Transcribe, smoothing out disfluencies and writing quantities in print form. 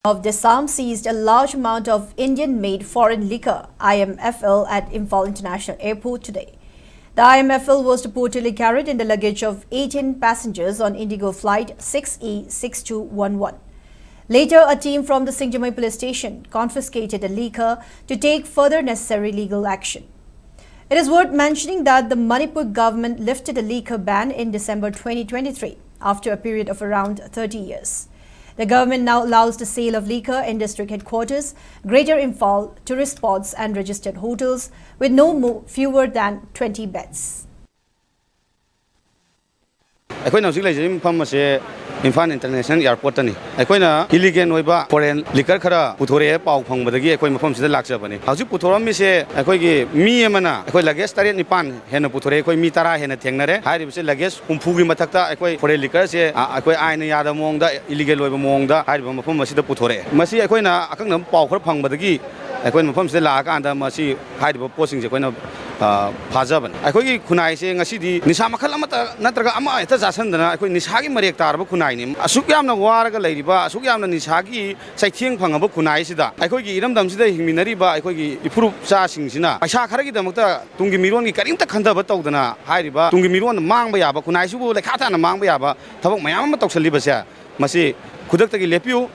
Of Dessam seized a large amount of Indian-made foreign liquor, IMFL, at Imphal International Airport today. The IMFL was reportedly carried in the luggage of 18 passengers on Indigo flight 6E6211. Later, a team from the Singjamai police station confiscated the liquor to take further necessary legal action. It is worth mentioning that the Manipur government lifted the liquor ban in December 2023 after a period of around 30 years. The government now allows the sale of liquor in district headquarters, Greater Imphal, tourist spots and registered hotels with fewer than 20 beds. Imphal International Airport tani aikoina illegal oiba foreign liquor khara puthore pau phangmadagi akoi mafam sida lakchabani hauji puthora mi se akoi gi mi amana akoi luggage tare nipan hena puthore akoi mi tara hena thengnare hairi se luggage humfu gi mathakta akoi foreign liquor se akoi aina yada mongda illegal oiba mongda hairi mafam masida puthore masi aikoina akang pau khara phangmadagi akoi mafam sida la ka anda masi hairi posing je koina Fajaban. Akoi kunai se ngasi nisa makal amata natraga ama eta jasandana akoi nisa gi marek tarba kunai ni asuk yamna waraga leiriba asuk yamna nisa gi saithieng phangaba kunai sida akoi gi iram dam sida hingminari ba akoi gi ipuru cha singsina paisa khara gi damakta tungi miron gi karimta khandaba tawdana hairiba tungi miron mangba yaba kunai su lekha ta na mangba yaba thabak mayam ama tawsali ba se masi khudakta gi lepiu